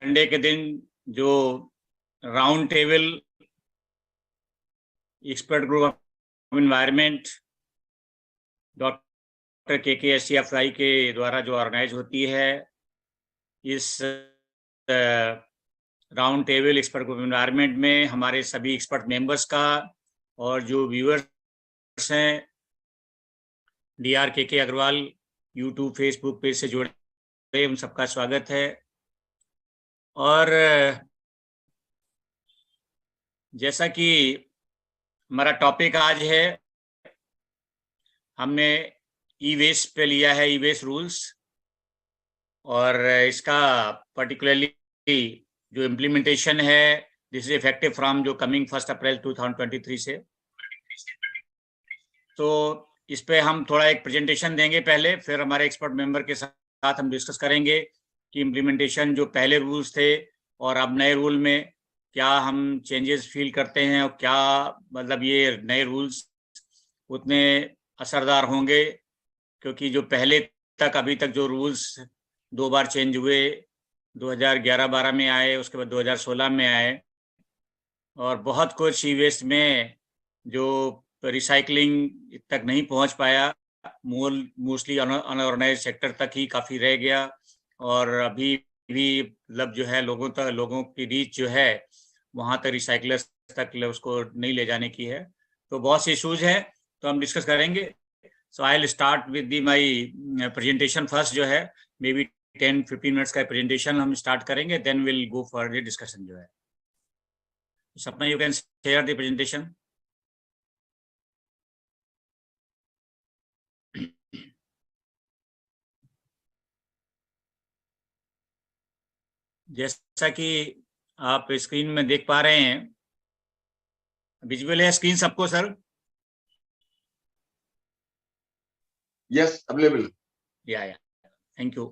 Sunday के दिन जो round table expert group of environment doctor KK HCFI के द्वारा जो ऑर्गेनाइज होती है, इस round table expert group environment में हमारे सभी एक्सपर्ट मेंबर्स का और जो व्यूअर्स हैं DR KK Agarwal YouTube Facebook page से जुड़े उन सबका स्वागत है। और जैसा कि हमारा टॉपिक आज है, हमने ई वेस्ट पे लिया है, ई वेस्ट रूल्स, और इसका पर्टिकुलरली जो इम्प्लीमेंटेशन है दिस इज इफेक्टिव फ्रॉम जो कमिंग 1 अप्रैल 2023 से। तो इस पे हम थोड़ा एक प्रेजेंटेशन देंगे पहले, फिर हमारे एक्सपर्ट मेंबर के साथ हम डिस्कस करेंगे कि इम्प्लीमेंटेशन जो पहले रूल्स थे और अब नए रूल में क्या हम चेंजेस फील करते हैं, और क्या मतलब ये नए रूल्स उतने असरदार होंगे, क्योंकि जो पहले तक अभी तक जो रूल्स 2 बार चेंज हुए, 2011-12 में आए, उसके बाद 2016 में आए, और बहुत कुछ ई वेस्ट में जो रिसाइकलिंग तक नहीं पहुंच पाया, मोस्टली अनऑर्गेनाइज सेक्टर तक ही काफ़ी रह गया, और अभी भी मतलब जो है लोगों की रीच जो है वहाँ तक रिसाइकलर्स तक उसको नहीं ले जाने की है। तो बहुत से इशूज़ हैं, तो हम डिस्कस करेंगे। So I will start with the my presentation first, जो है मे बी 10-15 मिनट्स का प्रेजेंटेशन हम स्टार्ट करेंगे, then will go for the discussion जो है। Sapna, you can share the presentation. जैसा कि आप स्क्रीन में देख पा रहे हैं, विजुअल है स्क्रीन सबको sir? Yes, available. Yeah thank you.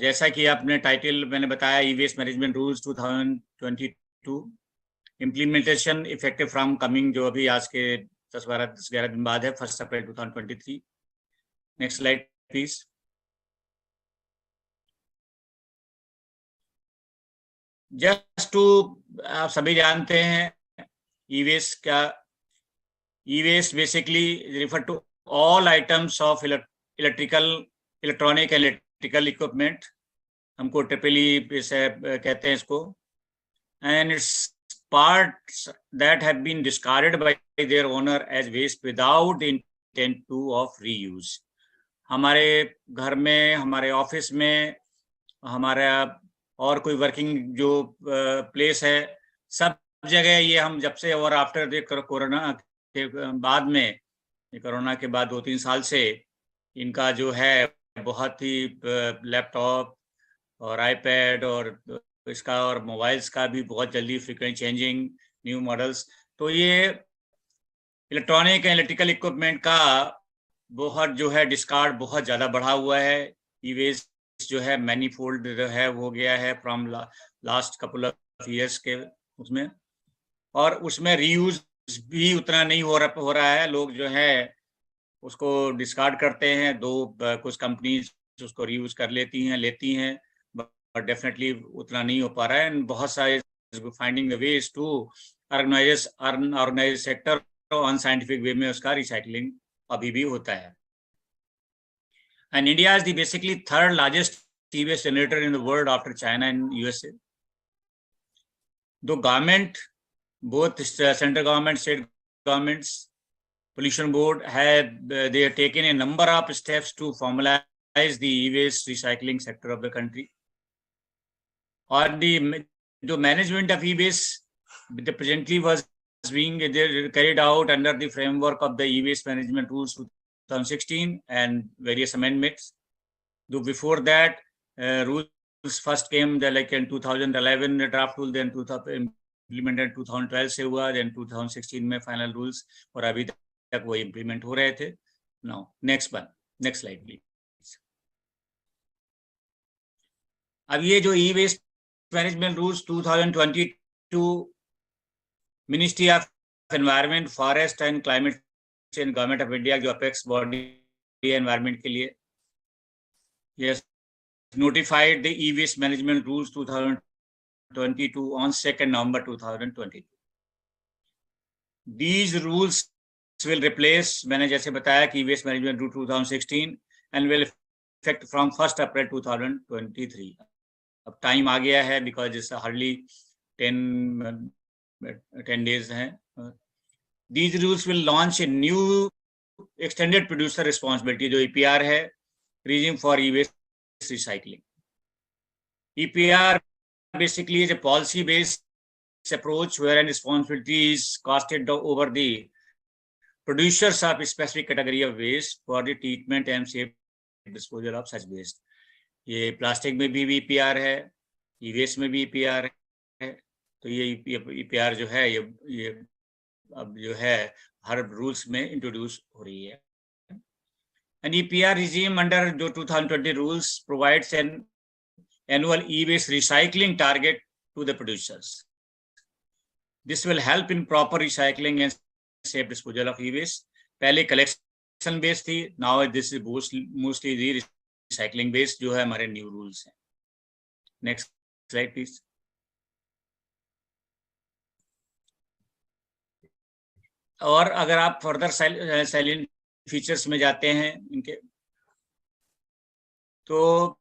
जैसा कि आपने टाइटल मैंने बताया, E waste management rules 2022 implementation effective from coming, जो अभी आज के 10-11 दिन बाद है, 1 April 2023। Next slide please. Just to, आप सभी जानते हैं ई वेस्ट क्या। E waste basically refer to all items of electronic electrical equipment, हमको ट्रिपल से कहते हैं इसको, and its parts that have been discarded by their owner as waste without the intent to of reuse। हमारे घर में, हमारे ऑफिस में, हमारा और कोई वर्किंग जो प्लेस है, सब जगह ये हम जब से और आफ्टर द कोरोना के बाद में, कोरोना के बाद 2-3 साल से इनका जो है बहुत ही लैपटॉप और आईपैड और इसका और मोबाइल्स का भी बहुत जल्दी फ्रीक्वेंट चेंजिंग न्यू मॉडल्स, तो ये इलेक्ट्रॉनिक एंड इलेक्ट्रिकल इक्विपमेंट का बहुत जो है डिस्कार्ड बहुत ज़्यादा बढ़ा हुआ है। ई वेस्ट जो है मैनीफोल्ड है हो गया है from last couple of years के उसमें, और उसमें रीयूज भी उतना नहीं हो रहा है। लोग जो है उसको डिस्कार्ड करते हैं, कुछ कंपनीज उसको रीयूज कर लेती हैं, बट डेफिनेटली उतना नहीं हो पा रहा है। एंड बहुत सारे finding the ways to organise sector unscientific way में उसका रिसाइकलिंग अभी भी होता है। And India is the basically 3rd largest E waste generator in the world after China and USA। दो government, both central government, state governments, pollution board they have taken a number of steps to formalize the e-waste recycling sector of the country. Or the management of e-waste presently was being carried out under the framework of the e-waste management rules 2016 and various amendments. Though before that, rules first came like in 2011 draft rule, then 2000 implemented 2012 से हुआ, then 2016 में final rules, और अभी तक वो implement हो रहे थे। Now next slide please. अब ये जो E waste management rules 2022 ministry of environment, forest and climate change, government of India जो अपेक्स बॉडी है एनवायरनमेंट के लिए, ये notified the e-waste management rules 2022 on 2nd November 2022. These rules will replace, मैंने जैसे बताया कि e-waste management rule 2016 and will effect from 1st April 2023. अब टाइम आ गया है because it's hardly 10 days हैं. These rules will launch a new extended producer responsibility जो EPR है, regime for e-waste recycling. EPR basically is a policy-based approach wherein responsibility is casted over the producers of a specific category of waste for the treatment and safe disposal of such waste. ये plastic में भी EPR है, e-waste में भी EPR है. तो ये EPR जो है ये अब जो है हर रूल्स में इंट्रोड्यूस हो रही है. And EPR regime under जो 2020 rules provides an annual e-waste recycling target to the producers. This will help in proper recycling and safe disposal of e-waste. पहले collection based थी, now this is mostly the recycling based जो है हमारे new rules हैं. Next slide please. और अगर आप further salient features में जाते हैं इनके, तो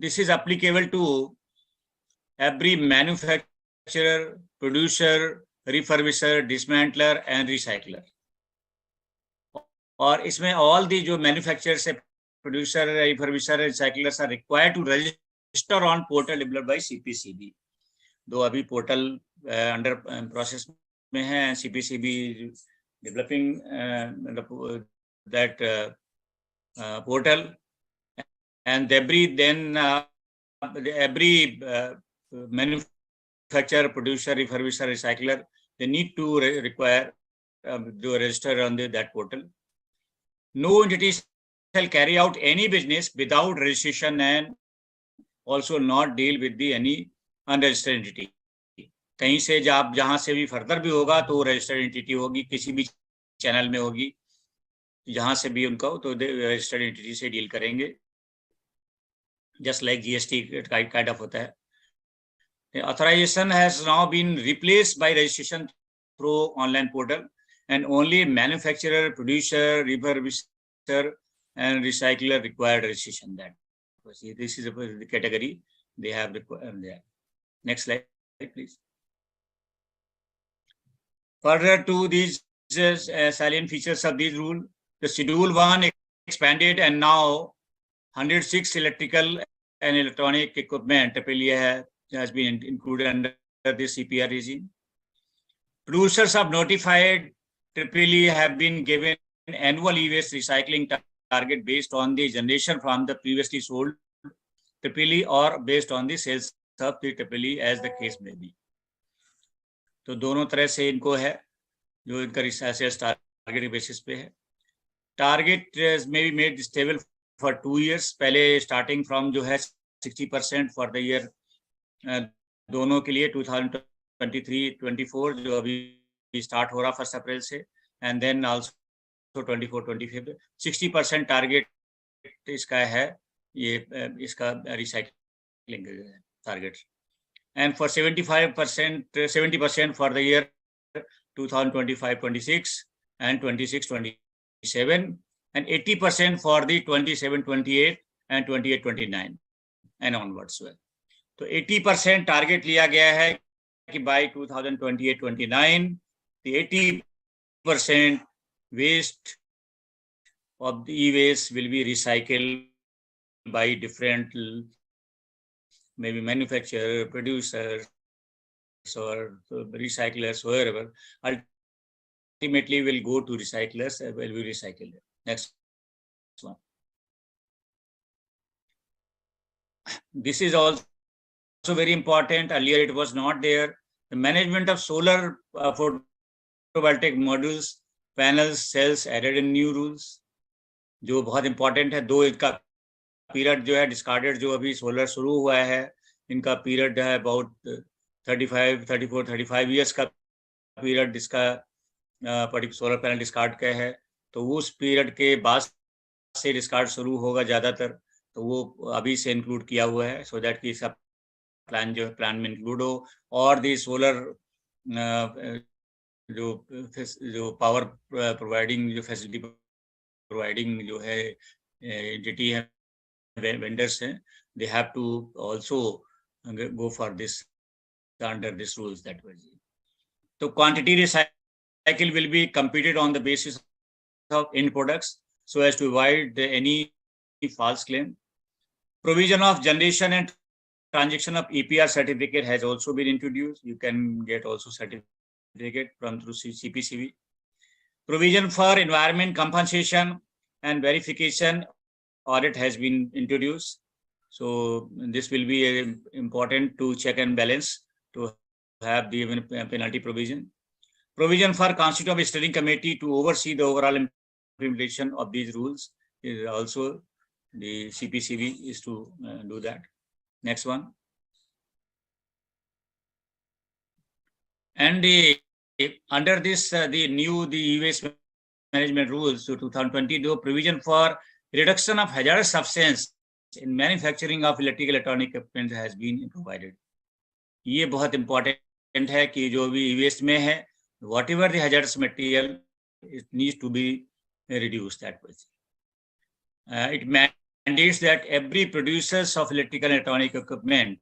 this is applicable to every manufacturer, producer, refurbisher, dismantler and recycler. और इसमें all the जो manufacturers, producer, refurbisher, recyclers are required to register on portal developed by CPCB. दो अभी portal under process में है, CPCB developing that portal, and every manufacturer, producer, refurbisher, recycler, they need to require to register on that portal. No entity shall carry out any business without registration and also not deal with any unregistered entity. कहीं से जहां से भी further भी होगा तो registered entity होगी, किसी भी चैनल में होगी, जहां से भी उनको तो रजिस्टर्ड एंटिटी से डील करेंगे, just like GST kind of होता है. Authorization has now been replaced by registration through online portal, and only manufacturer, producer, refurbisher and recycler required registration. That this is the category they have there. Next slide please. Further to these salient features of this rule, the Schedule 1 expanded and now 106 electrical and electronic equipment has been included under this EPR regime. Producers of notified EEE have been given an annual e-waste recycling target based on the generation from the previously sold EEE or based on the sales of the EEE as the case may be. तो दोनों तरह से इनको है जो इनका research target basis पे है. टारगेट में be made stable for 2 years. पहले स्टार्टिंग फ्रॉम जो है 60% फॉर द ईयर दोनों के लिए 2023-24 जो अभी स्टार्ट हो रहा 1 अप्रैल से, एंड देन आल्सो 24-25 60% टारगेट इसका है, ये इसका recycling target. And for 70% for the year 2025-26 and 26-27, and 80% for the 27-28 and 28-29 and onwards. तो 80% टारगेट लिया गया है कि by 2028-29 the 80% waste of the e-waste will be recycled by different maybe manufacturer, producers or recyclers, wherever, ultimately will go to recyclers and will be recycled. Next one. This is also very important. Earlier it was not there. The management of solar photovoltaic modules, panels, cells added in new rules, जो बहुत important है. दो इसका period जो है discarded, जो अभी solar शुरू हुआ है, इनका पीरियड है अबाउट 34-35 ईयर्स का पीरियड जिसका सोलर पैनल डिस्कार्ड का है. तो उस पीरियड के बाद से डिस्कार्ड शुरू होगा ज़्यादातर. तो वो अभी से इंक्लूड किया हुआ है, सो दैट कि सब प्लान जो है प्लान में इंक्लूड हो, और दी सोलर जो पावर प्रोवाइडिंग जो फैसिलिटी प्रोवाइडिंग जो है एंटिटी है, वेंडर्स हैं, they have to also go for this under this rules that way. So quantity recycle will be computed on the basis of end products so as to avoid any false claim. Provision of generation and transaction of EPR certificate has also been introduced. You can get also certificate from through CPCB. Provision for environment compensation and verification audit has been introduced. So this will be important to check and balance to have the penalty provision. Provision for constitution of a steering committee to oversee the overall implementation of these rules is also the CPCB is to do that. Next one. And under this, the new e-waste management rules to 2020, the provision for reduction of hazardous substance in manufacturing of electrical electronic equipment has been provided. ये बहुत important है कि जो भी e-waste में है, whatever the hazardous material, it needs to be reduced that way. It mandates that every producers of electrical and electronic equipment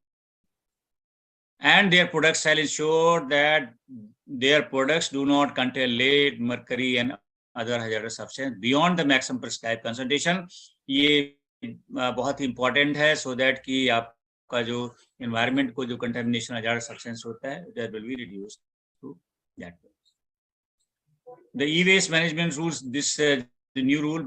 and their products shall ensure that their products do not contain lead, mercury and other hazardous substance beyond the maximum prescribed concentration. ये बहुत important है so that कि आपका जो environment को जो contamination hazardous substance होता है, that will be reduced to that. The e-waste management rules, this the new rule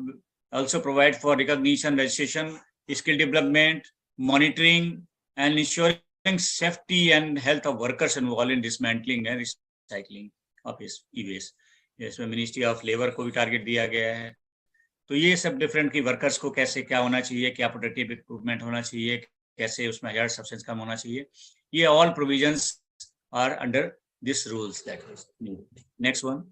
also provide for recognition, registration, skill development, monitoring, and ensuring safety and health of workers involved in dismantling and recycling of e-waste. इसमें ministry of labour को भी target दिया गया है. तो ये सब different की वर्कर्स को कैसे क्या होना चाहिए, क्या प्रोटेक्टिव इक्विपमेंट होना चाहिए, कैसे उसमें हजार सब्सटेंस कम होना चाहिए, ये all provisions are under this rules. That is next one.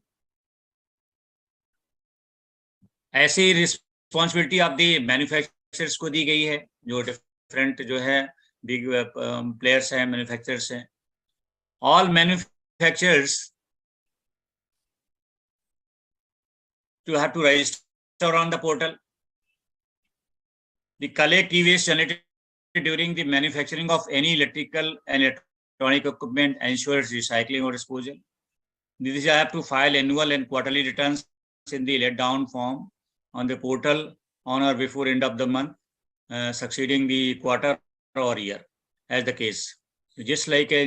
ऐसी रिस्पॉन्सिबिलिटी ऑफ द मैन्युफैक्चरर्स को दी गई है, जो डिफरेंट जो है बिग प्लेयर्स हैं, मैन्युफैक्चरर्स हैं. All manufacturers to have to register on the portal. The collect e-waste generated during the manufacturing of any electrical and electronic equipment ensures recycling or disposal. These have to file annual and quarterly returns in the let down form on the portal on or before end of the month, succeeding the quarter or year as the case. Just like a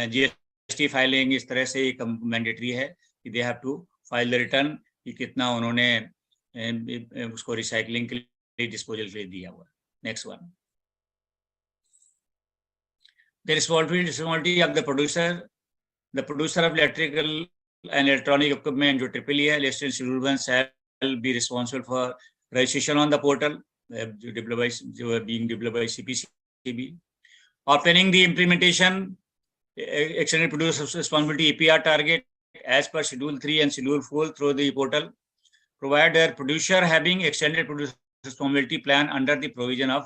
GST filing, इस तरह से mandatory है कि they have to file the return कि कितना उन्होंने उसको recycling के लिए, डिस्पोजल के लिए दिया हुआ. Next one. The responsibility of the producer of electrical and electronic equipment जो ट्रिपल है listed schedule 1 shall be responsible for registration on the portal जो being developed by CPCB. Obtaining the implementation extended producer responsibility EPR target as per Schedule 3 and Schedule 4 through the portal, provide a producer having extended producer responsibility plan under the provision of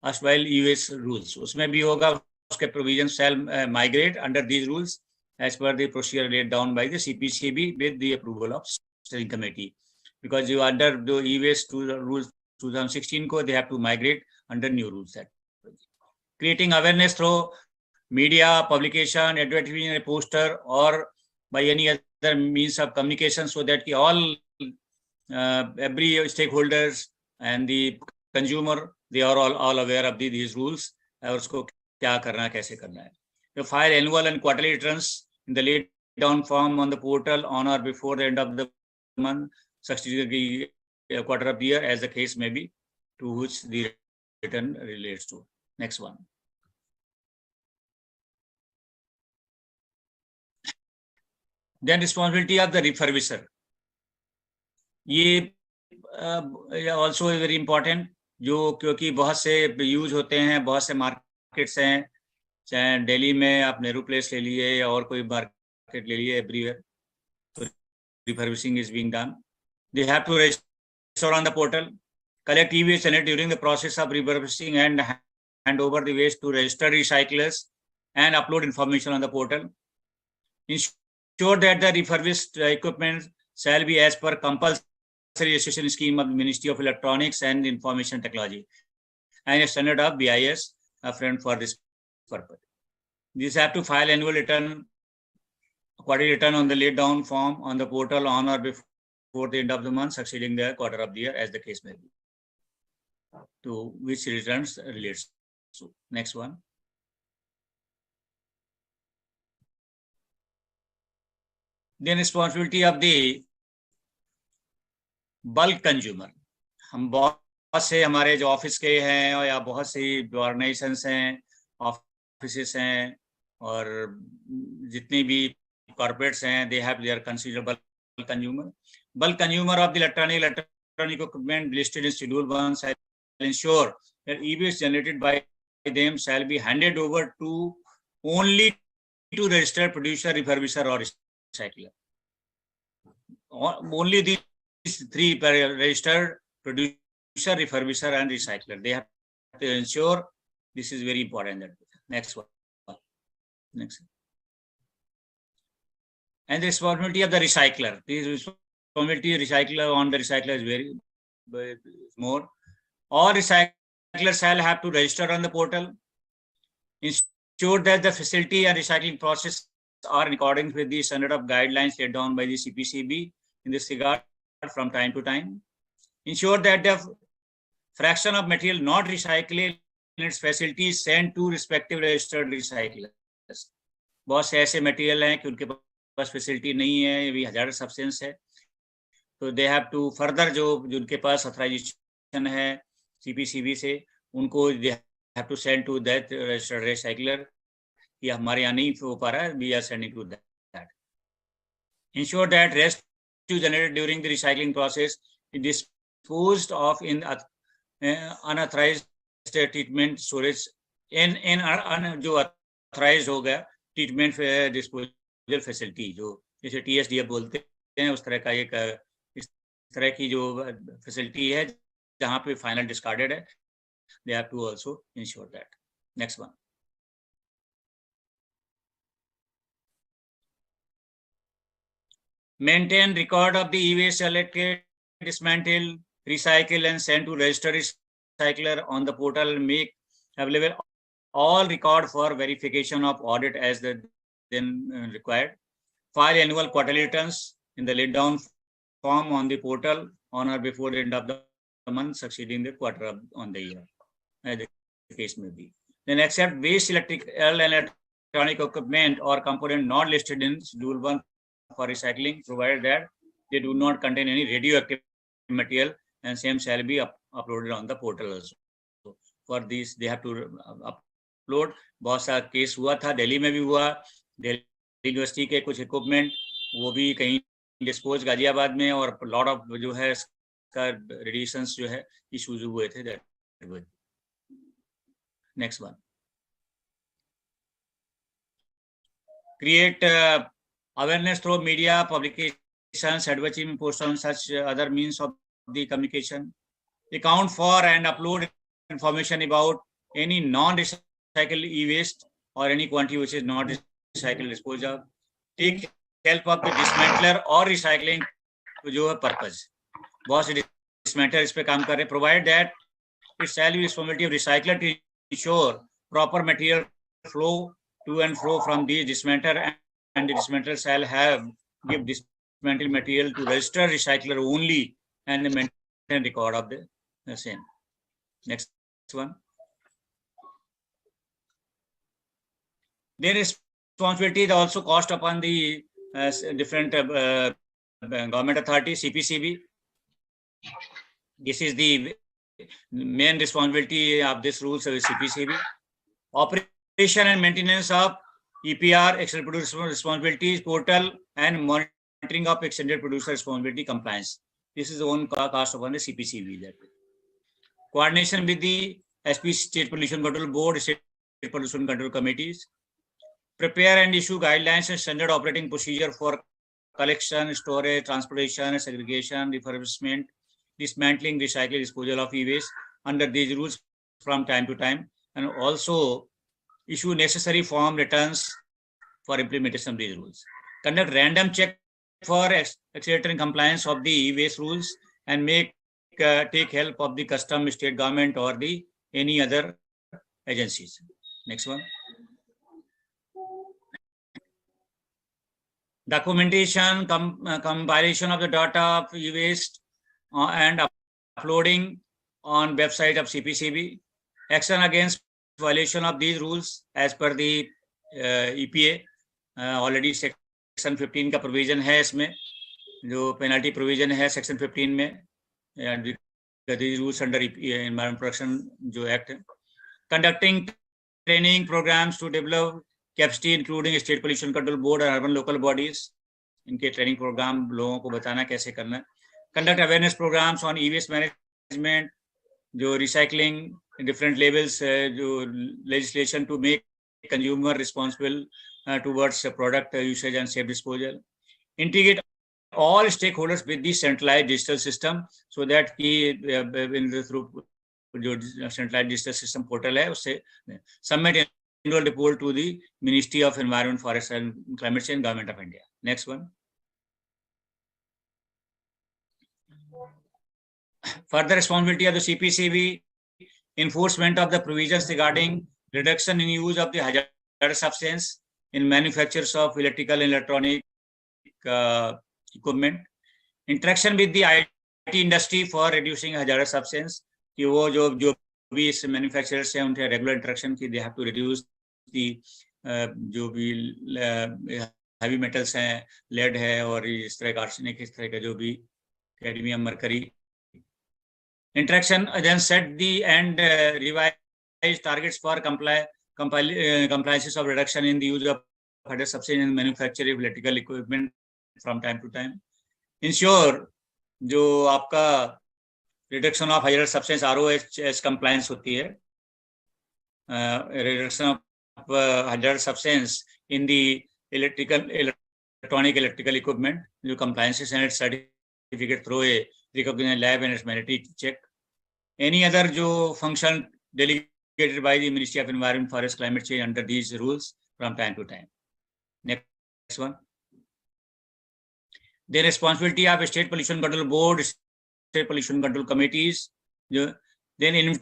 erstwhile e-waste rules. उसमें भी होगा उसके provision shall migrate under these rules as per the procedure laid down by the CPCB with the approval of steering committee. Because you under the e-waste rules 2016 को they have to migrate under new rules. That creating awareness through media, publication, advertising, a poster or by any other means of communication so that all every stakeholders and the consumer they are all aware of these rules और उसको क्या करना है, कैसे करना है. You file annual and quarterly returns in the laid down form on the portal on or before the end of the month, succeeding the quarter of the year as the case may be to which the return relates to. Next one. Then responsibility of the refurbisher. ये also very important, जो क्योंकि बहुत से use होते हैं, बहुत से markets हैं, चाहे दिल्ली में आप नेहरू प्लेस ले लिए या और कोई मार्केट ले लिए, एवरीवेयर तो refurbishing is being done. They have to register on the portal collect e-waste generated during the process of refurbishing and hand over the waste to registered recyclers and upload information on the portal. Ensure that the refurbished equipment shall be as per compulsory registration scheme of the Ministry of Electronics and Information Technology and a standard of BIS framed for this purpose. These have to file annual return, quarterly return on the laid down form on the portal on or before the end of the month succeeding the quarter of the year, as the case may be, to which returns relates to. Next one. Then responsibility of the bulk consumer. हम बहुत से हमारे जो office के हैं या बहुत सी organisations हैं, ऑफिसेस हैं और जितनी भी कॉर्पोरेट्स हैं, they have their considerable consumer. Bulk consumer of the electronic equipment listed in Schedule 1 shall ensure that e-waste generated by them shall be handed over to only to registered producer, refurbisher or recycler. Only these three: registered producer, refurbisher and recycler. They have to ensure. This is very important. Next one. Next. And the responsibility of the recycler. This responsibility recycler on the recycler is very more. All recyclers shall have to register on the portal. Ensure that the facility and recycling process are in accordance with the standard of guidelines laid down by the CPCB in this regard from time to time. Ensure that the fraction of material not recycled in its facility is sent to respective registered recyclers. बहुत से ऐसे material हैं कि उनके पास facility नहीं है, ये भी hazardous substance है, तो they have to further जो उनके पास ऑथराइजेशन है CPCB से, उनको they have to send to that registered recycler कि हमारे यहाँ नहीं हो पा रहा है, we are sending to that. Ensure that residue generated during the recycling process is disposed of in unauthorized treatment storage in जो authorized हो गया ट्रीटमेंट डिस्पोजल फैसिलिटी, जो जैसे TSDF बोलते हैं, उस तरह का एक इस तरह की जो फैसिलिटी है जहाँ पे फाइनल डिस्कार्डेड है, they have to also ensure that. Next one. Maintain record of the e-waste selected, dismantled, recycled and sent to registered recycler on the portal. Make available all record for verification of audit as then required. File annual quarterly returns in the laid down form on the portal on or before the end of the month succeeding the quarter on the year, as the case may be. Then accept waste electrical and electronic equipment or component not listed in Schedule 1 for recycling, provided that they do not contain any radioactive material, and same shall be uploaded on the portal also. So for this they have to upload. बहुत सा case हुआ था, दिल्ली में भी हुआ, Delhi university के कुछ equipment वो भी कहीं डिस्पोज गाजियाबाद में, और लॉट ऑफ जो है इसका रेडिएशंस जो है इश्यूज हुए थे. Next one. Create awareness through media, publications, advertising, posts on such other means of the communication. Account for and upload information about any non-recycled e-waste or any quantity which is not recycled dispose of. Take help of the dismantler or recycling जो है purpose. बहुत से dismantler इस पे काम कर रहे हैं. Provide that it shall be responsibility of recycler to ensure proper material flow to and fro from the dismantler, and the dismantler shall have give dismantled material to registered recycler only and maintain record of the same. Next one. Their responsibility is also cost upon the different government authority, CPCB. This is the main responsibility of this rules of CPCB. Operation and maintenance of EPR, extended producer responsibilities, portal, and monitoring of extended producer responsibility compliance. This is the own cost upon the CPCB. That coordination with the SP State Pollution Control Board, State Pollution Control Committees. Prepare and issue guidelines and standard operating procedure for collection, storage, transportation, segregation, refurbishment, dismantling recycling disposal of e-waste under these rules from time to time, and also issue necessary form returns for implementation of these rules. Conduct random check for accelerating compliance of the e-waste rules, and take help of the custom, state government, or the any other agencies. Next one. Documentation, compilation of the data of e-waste and uploading on website of CPCB. Action against violation of these rules as per the EPA. Already section 15 का provision है इसमें, जो penalty provision है section 15 में, and these rules under EPA, Environment Protection जो act है. Conducting training programs to develop capacity including state pollution control board and urban local bodies. इनके training program लोगों को बताना कैसे करना है. Conduct awareness programs on e-waste management, जो recycling different levels, जो legislation to make consumer responsible towards product usage and safe disposal. Integrate all stakeholders with the centralized digital system so that in the through जो centralized digital system portal है उससे submit annual report to the Ministry of Environment, Forest and Climate Change, Government of India. Next one. Further responsibility of the CPCB, enforcement of the provisions regarding reduction in use of the hazardous substance in manufactures of electrical and electronic equipment, interaction with the IT industry for reducing hazardous substance, कि वो जो भी इस manufacturers हैं उनके regular interaction की, they have to reduce the जो भी heavy metals हैं, lead है और इस तरह का arsenic, इस तरह का जो भी cadmium, mercury. Interaction then set the and revise targets for compliances of reduction in the use of hazardous substance in manufacturing of electrical equipment from time to time. Ensure जो आपका reduction of hazardous substance ROHS compliance होती है, reduction of hazardous substance in the electronic electrical equipment, जो compliances and its certificate through a recognized lab and its mandatory check. Any other जो function delegated by the Ministry of Environment, Forest, Climate Change under these rules from time to time. Next one. The responsibility of State Pollution Control Board, State Pollution Control Committees. Then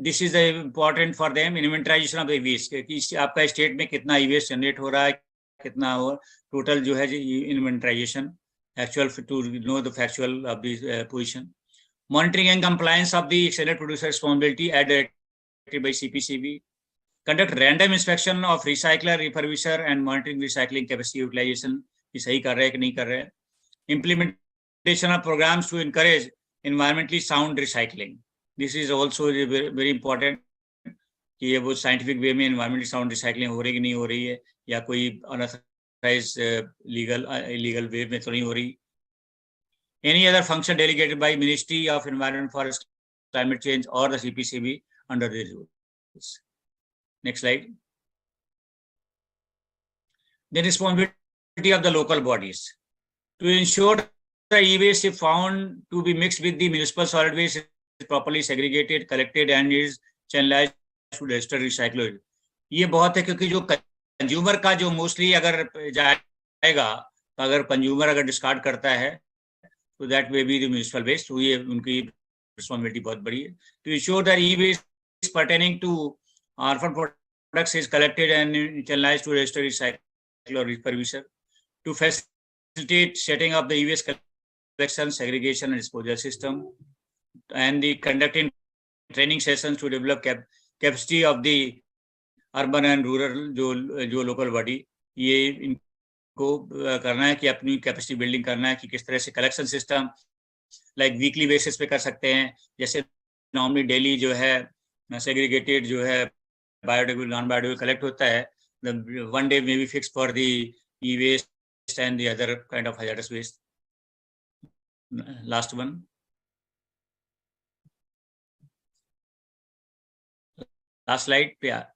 this is important for them, inventorization of the waste. कि आपका state में कितना e-waste generate हो रहा है, कितना हो, total जो है inventorization, actual to know the factual of the position. Monitoring and compliance of the excellent producer responsibility as directed by CPCB. Conduct random inspection of recycler, refurbisher and monitoring recycling capacity utilization. कि सही कर रहे हैं कि नहीं कर रहे हैं. Implementation of programs to encourage environmentally sound recycling. This is also very, very important कि ये वो scientific way में environmentally sound recycling हो रही कि नहीं हो रही है, या कोई unauthorized illegal way में तो नहीं हो रही. Any other function delegated by Ministry of Environment, Forest, Climate Change or the CPCB under these rules. Next slide. The responsibility of the local bodies to ensure the e-waste if found to be mixed with the municipal solid waste is properly segregated, collected and is channelized to registered recycler. ये बहुत है क्योंकि जो consumer का जो mostly अगर जाएगा, अगर कंज्यूमर अगर डिस्कार्ड करता है तो that way be the municipal waste, तो ये उनकी रिस्पॉन्सिबिलिटी बहुत बड़ी है. To ensure that e waste pertaining to orphan products is collected and channelized to registered recycler or refurbisher. To facilitate setting up the e-waste collection, segregation and disposal system, and the conducting training sessions to develop capacity of the urban and rural जो local body, ये इनको करना है कि अपनी capacity building करना है कि किस तरह से collection system like weekly basis पे कर सकते हैं. जैसे नॉर्मली डेली जो है सेग्रीगेटेड जो है बायोडिग्रेडेबल नॉन बायोडिग्रेडेबल कलेक्ट होता है, one day may be fixed for the e-waste and the other kind of hazardous waste. Last one. Last slide. Yeah.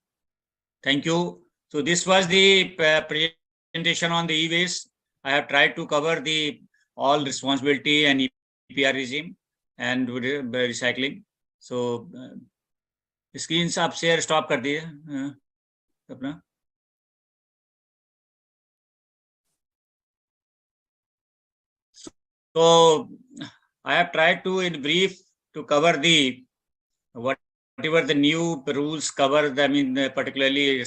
Thank you. So this was the presentation on the e-waste. I have tried to cover the all responsibility and EPR regime. and recycling. So screen से आप share stop कर दिए अपना. So I have tried to, in brief, to cover the whatever the new rules cover. I mean, particularly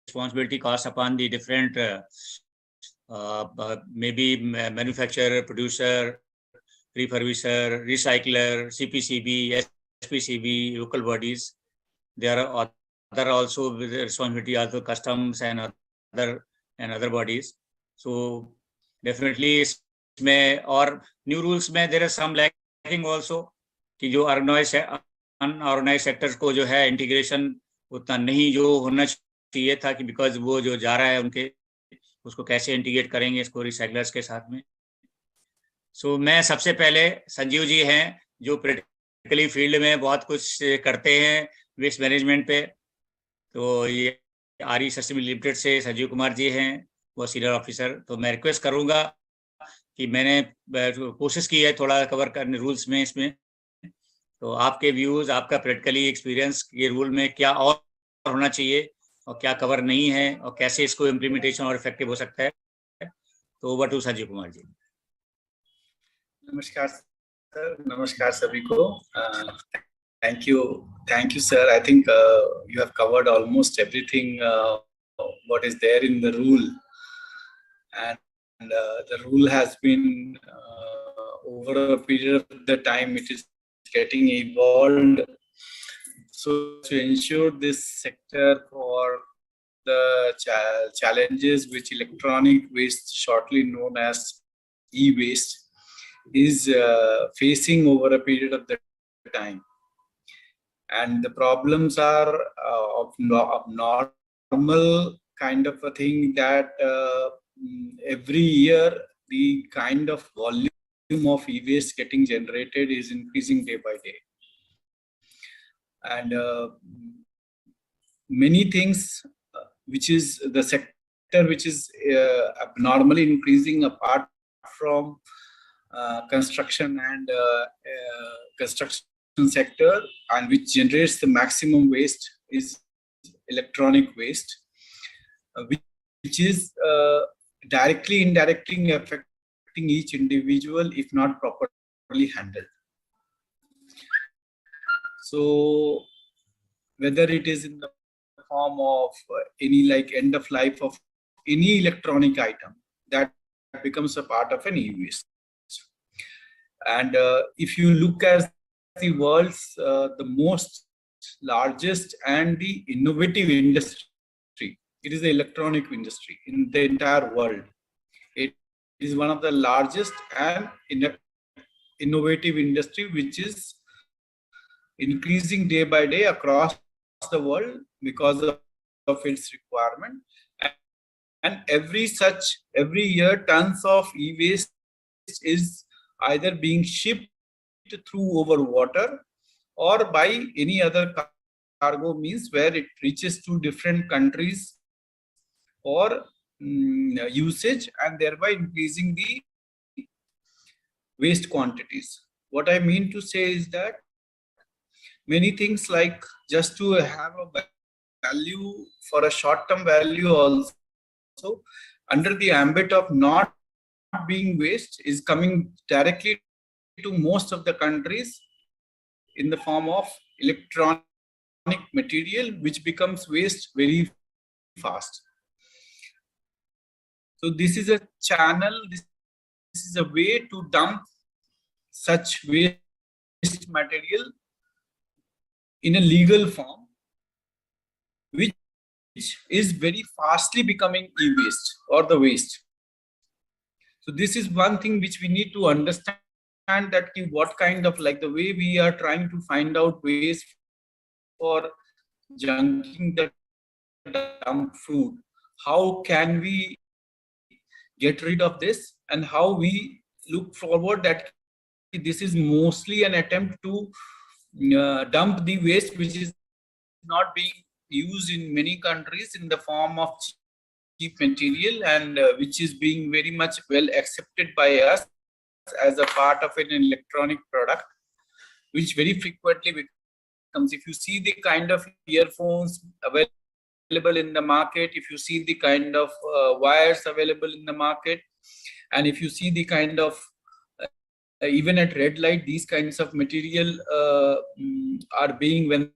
responsibility costs upon the different maybe manufacturer, producer, refurbisher, recycler, CPCB, SPCB, local bodies. There are other also with responsibility, also customs and other bodies. So definitely इसमें और new rules में there is some lacking also कि जो unorganized sectors को जो है integration उतना नहीं जो होना चाहिए था कि because वो जो जा रहा है उनके उसको कैसे इंटीग्रेट करेंगे इसको रिसाइकलर्स के साथ में. सो मैं सबसे पहले संजीव जी हैं जो प्रैक्टिकली फील्ड में बहुत कुछ करते हैं वेस्ट मैनेजमेंट पे. तो ये आरई सस्टेनेबिलिटी लिमिटेड से संजीव कुमार जी हैं, वो सीनियर ऑफिसर. तो मैं रिक्वेस्ट करूंगा कि मैंने कोशिश की है थोड़ा कवर करने रूल्स में इसमें. तो आपके व्यूज, आपका प्रैक्टिकली एक्सपीरियंस ये रूल में क्या और होना चाहिए और क्या कवर नहीं है और कैसे इसको इम्प्लीमेंटेशन और इफेक्टिव हो सकता है. तो ओवर टू संजीव कुमार जी. नमस्कार सर, नमस्कार सभी को. Thank you sir. I think you have covered almost everything what is there in the rule, and the rule has been over a period of the time it is getting evolved. So to ensure this sector for the challenges which electronic waste, shortly known as e-waste, is facing over a period of the time. And the problems are of normal kind of a thing that every year the kind of volume of e-waste getting generated is increasing day by day. And many things which is the sector which is abnormally increasing apart from construction and construction sector, and which generates the maximum waste, is electronic waste, which is directly, indirectly affecting each individual if not properly handled. So whether it is in the form of any like end of life of any electronic item, that becomes a part of an e-waste. And if you look at the world's the most largest and the innovative industry, it is the electronic industry in the entire world. It is one of the largest and innovative industry which is increasing day by day across the world because of its requirement. And every year tons of e-waste is either being shipped through over water or by any other cargo means where it reaches to different countries for usage and thereby increasing the waste quantities. What I mean to say is that many things like just to have a value for a short-term value also under the ambit of not being waste is coming directly to most of the countries in the form of electronic material, which becomes waste very fast. So this is a channel, this is a way to dump such waste material in a legal form, which is very fastly becoming e-waste or the waste. So this is one thing which we need to understand, that what kind of, like the way we are trying to find out ways for junking the dump food, how can we get rid of this, and how we look forward that this is mostly an attempt to dump the waste which is not being used in many countries in the form of cheap material, and which is being very much well accepted by us as a part of an electronic product. which very frequently becomes, if you see the kind of earphones available in the market, if you see the kind of wires available in the market, and if you see the kind of even at red light, these kinds of material are being, when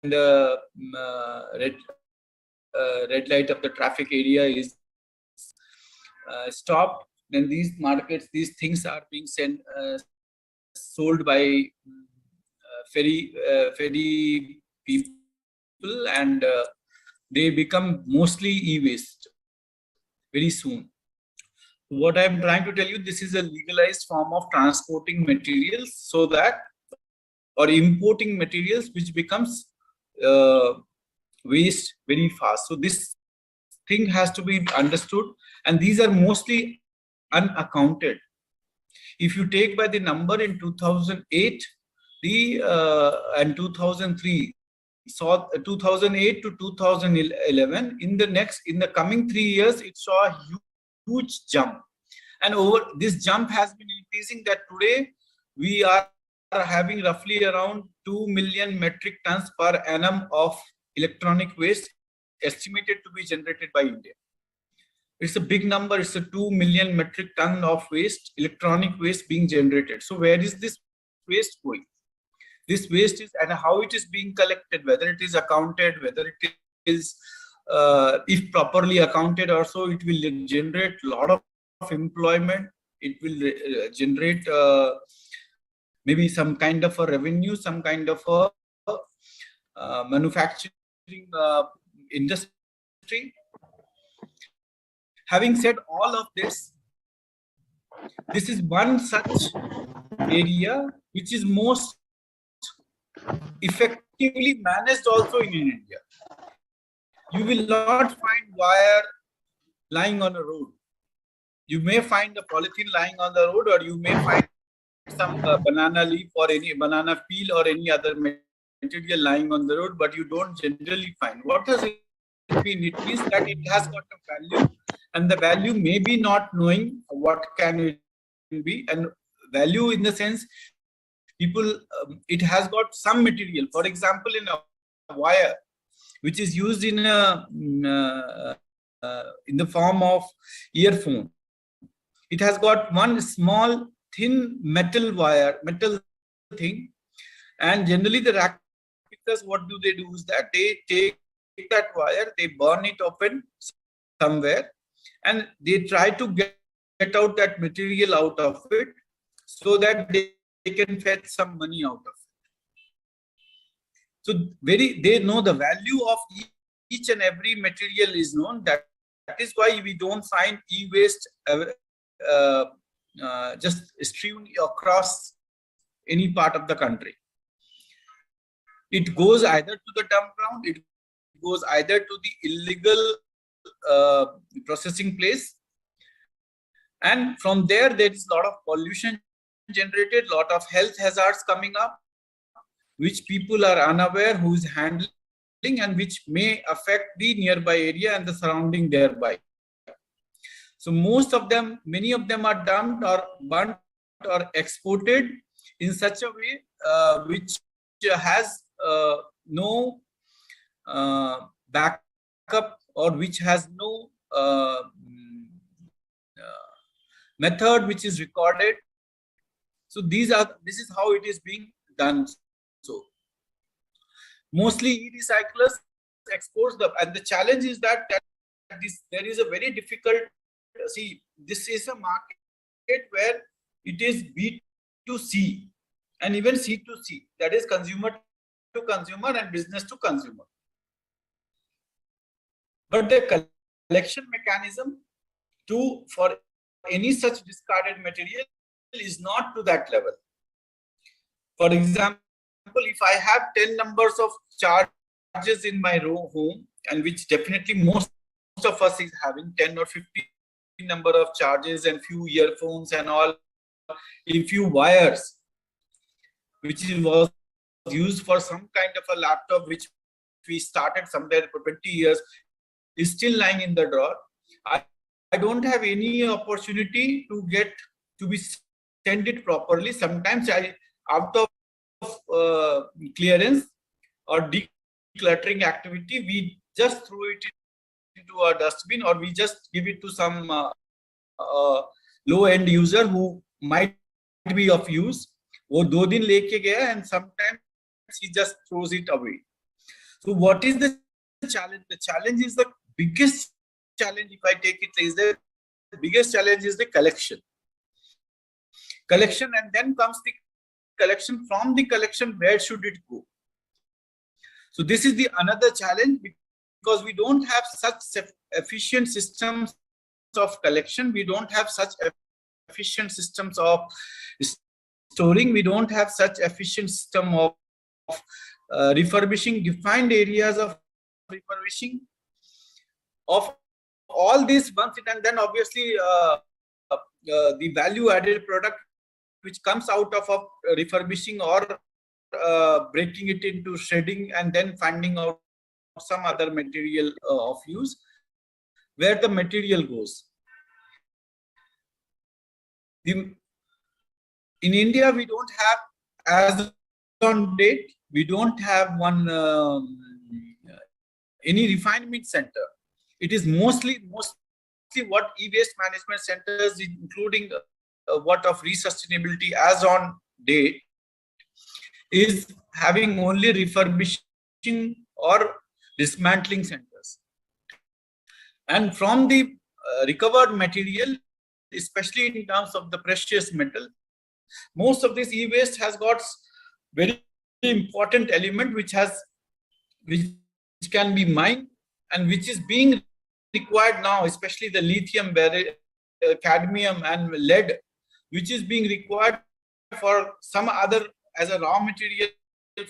the red light of the traffic area is stopped, then these markets, these things are being sold by ferry people, and they become mostly e-waste very soon. What I'm trying to tell you, this is a legalized form of transporting materials, so that, or importing materials, which becomes waste very fast. So this thing has to be understood, and these are mostly unaccounted. If you take by the number in 2008, and 2003, saw 2008 to 2011, in the coming 3 years, it saw a huge jump, and over this jump has been increasing, that today we are having roughly around 2 million metric tons per annum of electronic waste estimated to be generated by India. It's a big number. It's a 2 million metric ton of waste, electronic waste being generated. So where is this waste going? This waste is, and how it is being collected, whether it is accounted, whether it is, if properly accounted also, it will generate a lot of employment. It will generate maybe some kind of a revenue, some kind of a manufacturing industry. Having said all of this, this is one such area which is most effectively managed also in India. You will not find wire lying on a road. You may find a polythene lying on the road, or you may find some banana leaf or any banana peel or any other material lying on the road, but you don't generally find. What does it mean? It means that it has got a value, and the value may be not knowing what can it be, and value in the sense, people, it has got some material. For example, in a wire, which is used in the form of earphone, it has got one small thin metal wire, metal thing, and generally the rack pickers, what do? Is that they take that wire, they burn it open somewhere, and they try to get out that material out of it, so that they can fetch some money out of it. So they know the value of each and every material is known. That is why we don't find e-waste just strewn across any part of the country. It goes either to the dump ground, it goes either to the illegal processing place, and from there is a lot of pollution generated, lot of health hazards coming up, which people are unaware who is handling, and which may affect the nearby area and the surrounding thereby. So most of them, many of them are dumped or burnt or exported in such a way which has no backup, or which has no method which is recorded. So this is how it is being done. So mostly e-recyclers export and the challenge is that there is a very difficult, see, this is a market where it is B2C and even C2C, that is consumer to consumer and business to consumer. But the collection mechanism for any such discarded material is not to that level. For example, if I have 10 numbers of charges in my home, and which definitely most of us is having 10 or 15 number of charges and few earphones and all, a few wires, which was used for some kind of a laptop which we started somewhere for 20 years, is still lying in the drawer. I don't have any opportunity to be send it properly. Sometimes out of clearance or decluttering activity, we just throw it into a dustbin, or we just give it to some low-end user who might be of use. वो 2 दिन लेके गया, and sometimes he just throws it away. So what is the challenge? The challenge is the biggest challenge. If I take it, is the biggest challenge is the collection. Collection, and then comes the collection. From the collection, where should it go? So this is the another challenge, because we don't have such efficient systems of collection. We don't have such efficient systems of storing. We don't have such efficient system of refurbishing, defined areas of refurbishing of all these once it, and then obviously the value added product which comes out of refurbishing or breaking it into shredding and then finding out some other material of use, where the material goes. In India, we don't have, as on date, we don't have one any refinement center. It is mostly what e-waste management centers, including what of resustainability as on date, is having only refurbishing or dismantling centers. And from the recovered material, especially in terms of the precious metal, most of this e-waste has got very important element which can be mined and which is being required now, especially the lithium, cadmium and lead, which is being required for some other as a raw material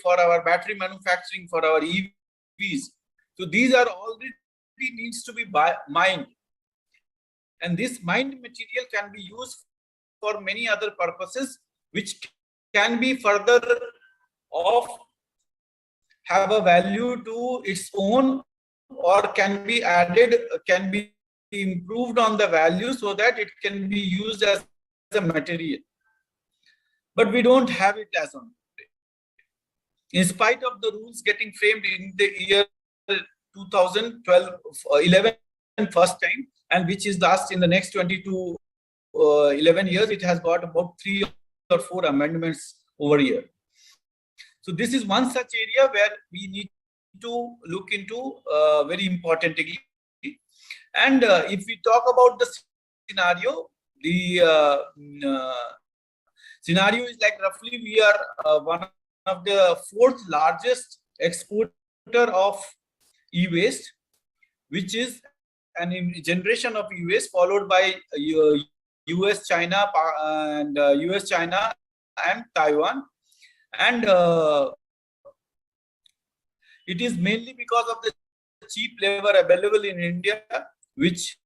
for our battery manufacturing, for our EVs. So these are already needs to be mined, and this mined material can be used for many other purposes, which can be further have a value to its own, or can be added, can be improved on the value so that it can be used as a material. But we don't have it as on today. In spite of the rules getting framed in the year 2011 first time, and which is last in the next 11 years, it has got about 3 or 4 amendments over here. So this is one such area where we need to look into very importantly. And if we talk about the scenario, the scenario is like roughly we are one of the 4th largest exporter of e-waste, which is an generation of e-waste, followed by US, China, and US, China, and Taiwan. And it is mainly because of the cheap labor available in India, which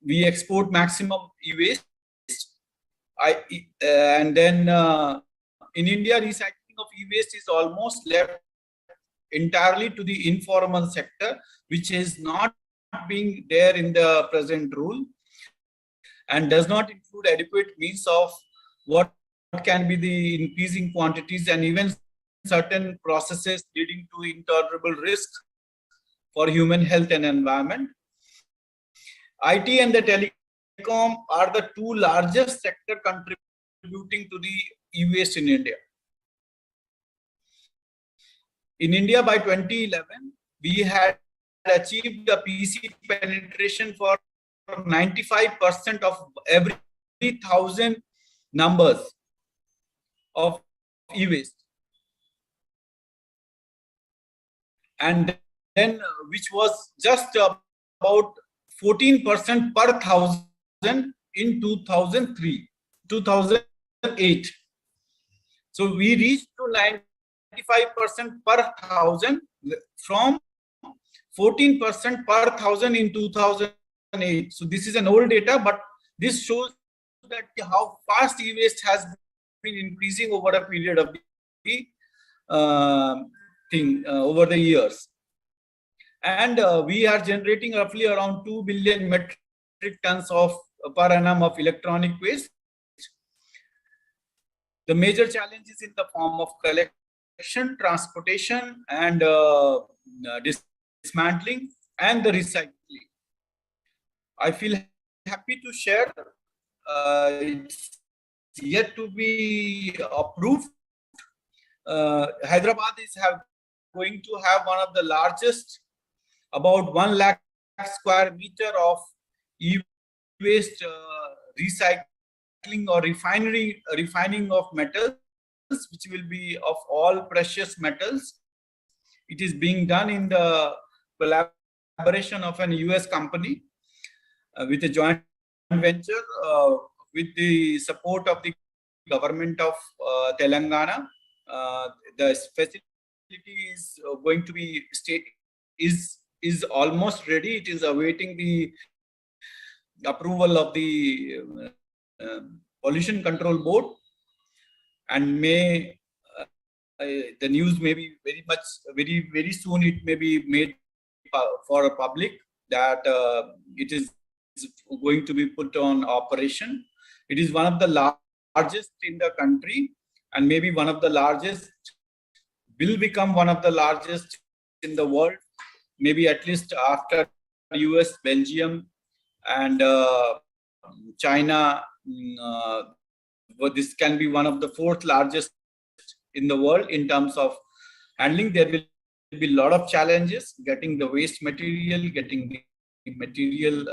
we export maximum e-waste. And then in India, recycling of e-waste is almost left entirely to the informal sector, which is not being there in the present rule, and does not include adequate means of what can be the increasing quantities, and even certain processes leading to intolerable risks for human health and environment. IT and the telecom are the 2 largest sector contributing to the e-waste in India. In India, by 2011, we had achieved a PC penetration for 95% of every 1,000 numbers of e-waste. And then which was just about 14% per 1,000 in 2008. So we reached to 95% per 1,000 from 14% per 1,000 in 2008. So this is an old data, but this shows that how fast e-waste has been increasing over a period of the over the years. And we are generating roughly around 2 billion metric tons of per annum of electronic waste. The major challenge is in the form of collection, transportation, and dismantling and the recycling. I feel happy to share. It's yet to be approved. Hyderabad is going to have one of the largest, about 1 lakh square meter of e-waste recycling or refining of metals, which will be of all precious metals. It is being done in the collaboration of an US company with a joint venture with the support of the government of Telangana. The facility is going to be is almost ready. It is awaiting the approval of the Pollution Control Board, and the news may be very soon. It may be made for a public that it is going to be put on operation. It is one of the largest in the country, and maybe one of the largest, will become one of the largest in the world, maybe at least after US, Belgium, and China. But this can be one of the 4th largest in the world in terms of handling. There will be a lot of challenges getting the waste material, getting the material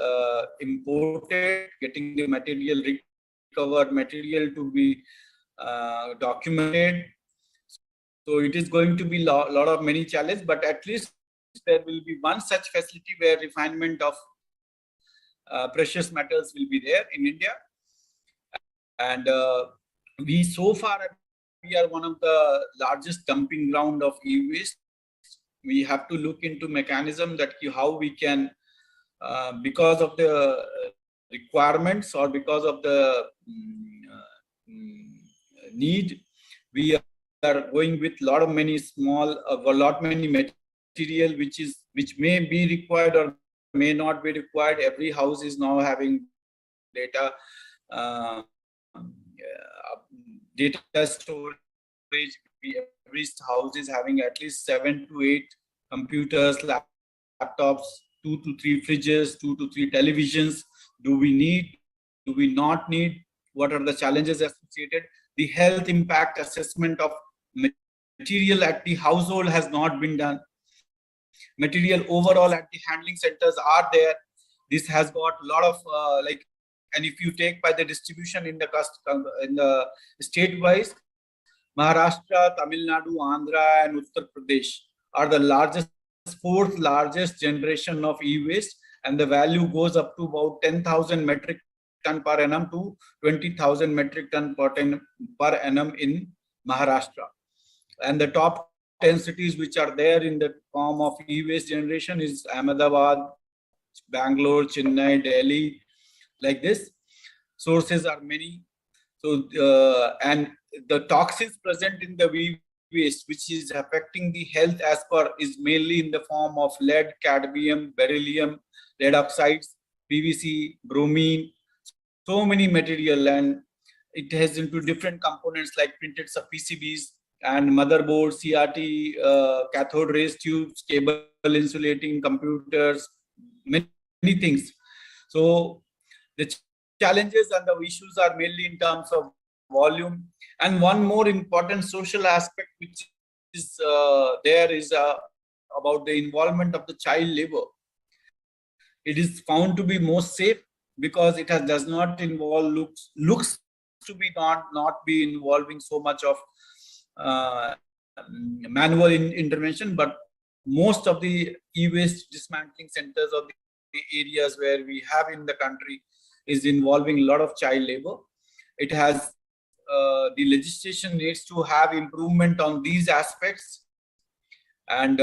imported, getting the material recovered material to be documented. So it is going to be a lot of many challenges, but at least there will be one such facility where refinement of precious metals will be there in India. And we are one of the largest dumping ground of e-waste. We have to look into mechanism that how we can, because of the requirements or because of the need, we are going with many material which may be required or may not be required. Every house is now having data storage. Every house is having at least 7 to 8 computers, laptops, 2 to 3 fridges, 2 to 3 televisions. Do we need? Do we not need? What are the challenges associated? The health impact assessment of material at the household has not been done. Material overall at the handling centers are there. This has got a lot of and if you take by the distribution in the state wise, Maharashtra, Tamil Nadu, Andhra, and Uttar Pradesh are the 4th largest generation of e-waste, and the value goes up to about 10,000 metric ton per annum to 20,000 metric ton per annum in Maharashtra. And the top 10 cities which are there in the form of e-waste generation is Ahmedabad, Bangalore, Chennai, Delhi, like this. Sources are many. So and the toxins present in the e-waste, which is affecting the health is mainly in the form of lead, cadmium, beryllium, lead oxides, PVC, bromine, so many material, and it has into different components like printed PCBs and motherboard, CRT, cathode rays tubes, cable insulating computers, many things. So the challenges and the issues are mainly in terms of volume. And one more important social aspect which is there is about the involvement of the child labor. It is found to be most safe because it does not involve looks to be not be involving so much of manual intervention, but most of the e-waste dismantling centers or the areas where we have in the country is involving a lot of child labor. It has the legislation needs to have improvement on these aspects, and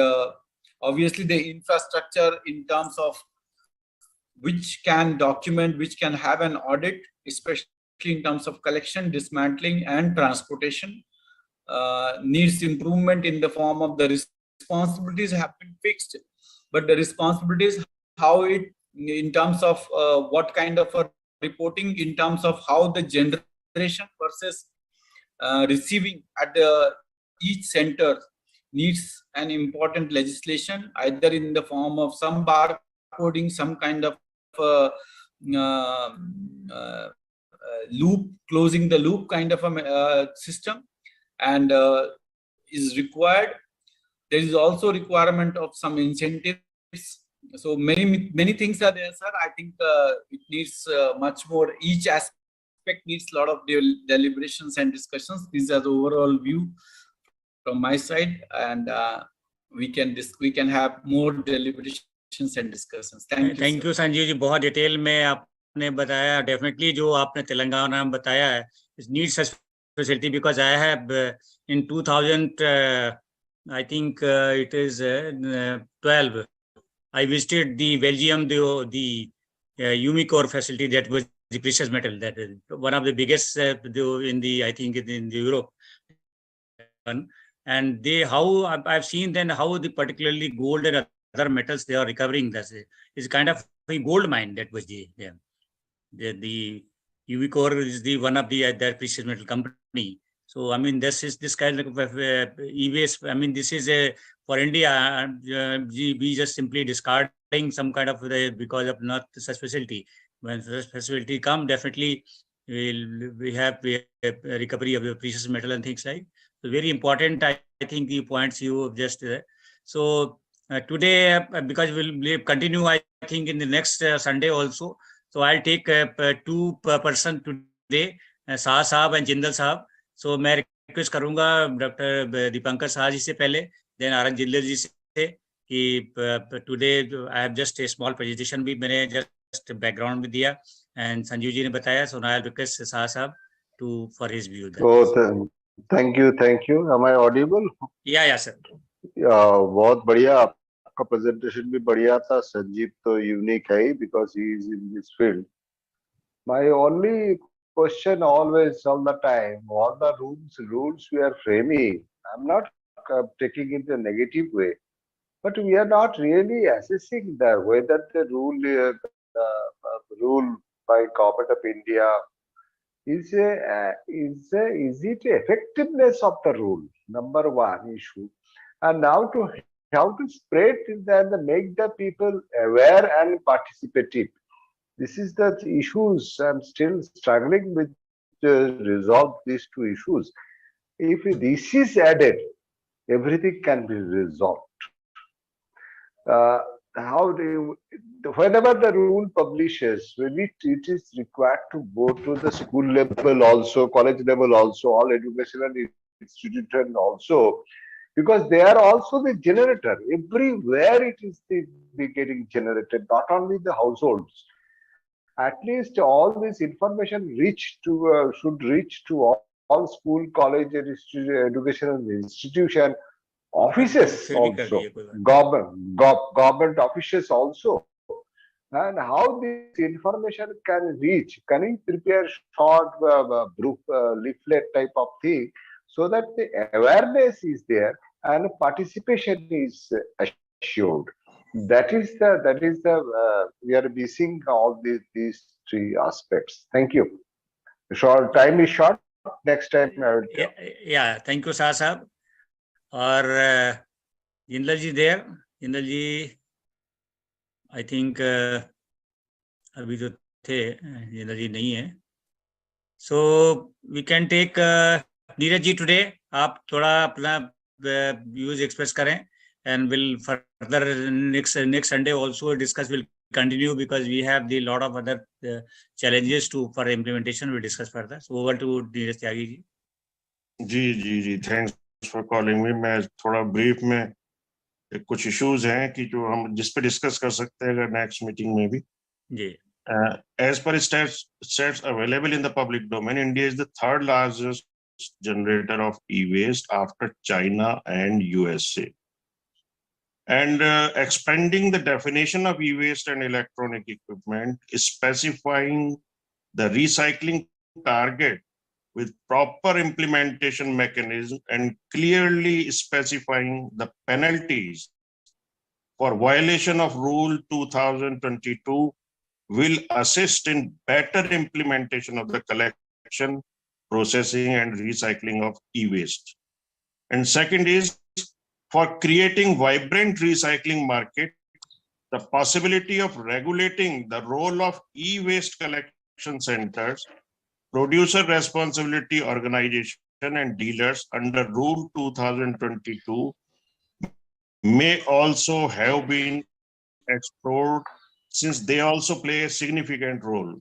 obviously the infrastructure in terms of which can document, which can have an audit, especially in terms of collection, dismantling, and transportation, needs improvement in the form of the responsibilities have been fixed, but the responsibilities, how it, in terms of what kind of a reporting, in terms of how the generation versus receiving at each center needs an important legislation, either in the form of some barcoding, some kind of uh, uh, loop, closing the loop kind of a system, and is required. There is also requirement of some incentives. So many things are there, sir. I think it needs much more. Each aspect needs a lot of deliberations and discussions. This is the overall view from my side, and we can have more deliberations and discussions. Thank you. Thank you, Sanjeev जी. बहुत detail में आपने बताया. Definitely जो आपने तेलंगाना में बताया है, it needs such facility, because I have in 2000, I think it is 12. I visited the Belgium, the Umicore facility that was the precious metal, that is one of the biggest in the, I think in the Europe. And how I've seen then how the particularly gold and other metals they are recovering. That's it's kind of a gold mine. That was the Umicore is the one of the their precious metal company. So I mean, this kind of e-waste. I mean, this is for India. We just simply discarding some kind of because of not such facility. When such facility come, definitely we have recovery of the precious metal and things like. So very important. I think the points you just. So today, because we'll continue, I think in the next Sunday also. So I'll take two person today, Shah Sahab and Jindal Sahab. So मैं request करूंगा doctor Dipankar Shah ji से पहले, then RN Jindal जी से कि today I have just a small presentation भी मैंने just background में दिया एंड संजीव जी ने बताया. So now I request Shah साहब to for his view. Thank you. Am I audible? Yeah sir. बहुत बढ़िया. आपका प्रेजेंटेशन भी बढ़िया था. संजीव तो यूनिक है because he is in this field. My only question always all the time, all the rules we are framing, I'm not taking it in a negative way, but we are not really assessing whether the rule by government of India is it effectiveness of the rule, number one issue, and now to how to spread it and make the people aware and participative. This is the issues I'm still struggling with to resolve these two issues. If this is added, everything can be resolved. Whenever the rule publishes, when it is required to go to the school level also, college level also, all educational institutions also, because they are also the generator. Everywhere it is getting generated, not only the households. At least all this information should reach to all school, college, and educational institution, offices also, government offices also, and how this information can reach. Can you prepare short leaflet type of thing so that the awareness is there and participation is assured? That is the we are missing all these three aspects. Thank you. Short time is short. Next time I will tell. Yeah, thank you, Shah Sahab. और Jindal ji there. Jindal ji I think अभी तो थे, जिंदल जी नहीं है. So we can take Neeraj ji today. आप थोड़ा अपना views express करें. And will further next Sunday also discuss, will continue because we have the lot of other challenges for implementation. We'll discuss further. So over to Neeraj Tyagi ji. जी. Thanks for calling me. मैं थोड़ा brief में कुछ issues हैं कि जो हम जिस पे discuss कर सकते हैं अगर next meeting में भी. जी. As per stats available in the public domain, India is the third largest generator of e-waste after China and USA. And expanding the definition of e-waste and electronic equipment, specifying the recycling target with proper implementation mechanism and clearly specifying the penalties for violation of Rule 2022 will assist in better implementation of the collection, processing and recycling of e-waste. And second is for creating vibrant recycling market, the possibility of regulating the role of e-waste collection centers, producer responsibility organization and dealers under Rule 2022 may also have been explored since they also play a significant role.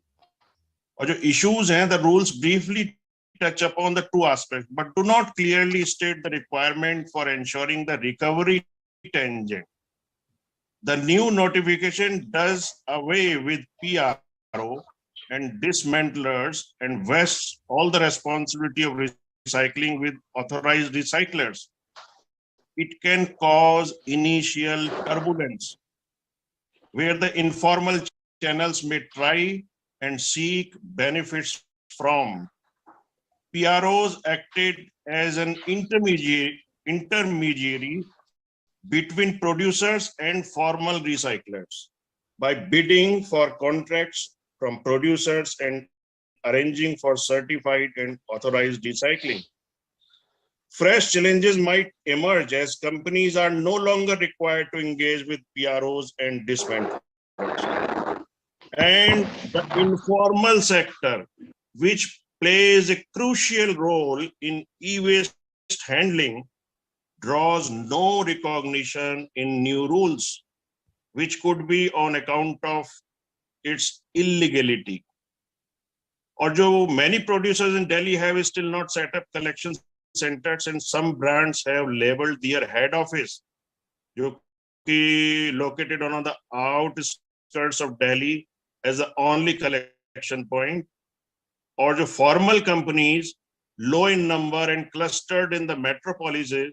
और जो issues हैं, the rules briefly touch upon the two aspects, but do not clearly state the requirement for ensuring the recovery tangent. The new notification does away with PRO and dismantlers and vests all the responsibility of recycling with authorized recyclers. It can cause initial turbulence where the informal channels may try and seek benefits from. PROs acted as an intermediary between producers and formal recyclers by bidding for contracts from producers and arranging for certified and authorized recycling. Fresh challenges might emerge as companies are no longer required to engage with PROs and dismantlers. And the informal sector, which plays a crucial role in e-waste handling, draws no recognition in new rules, which could be on account of its illegality. Or jo many producers in Delhi have still not set up collection centers, and some brands have labeled their head office, jo ki located on the outskirts of Delhi, as the only collection point. Or jo formal companies, low in number and clustered in the metropolises,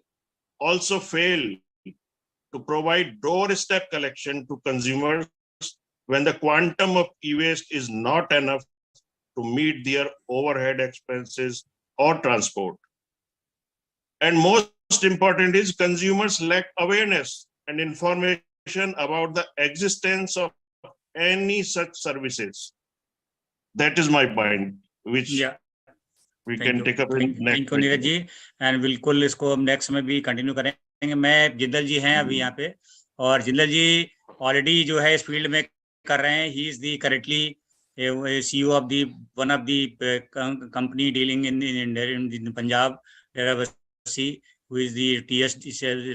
also fail to provide doorstep collection to consumers when the quantum of e-waste is not enough to meet their overhead expenses or transport. And most important is consumers lack awareness and information about the existence of any such services. That is my point, which we can take up in next. Thank you Neeraj ji, and बिल्कुल इसको हम next में भी continue करेंगे. मैं जिंदल जी हैं अभी यहाँ पे, और जिंदल जी ऑलरेडी जो है इस फील्ड में कर रहे हैं. He is the correctly CEO of the one of the company dealing in Punjab, who is the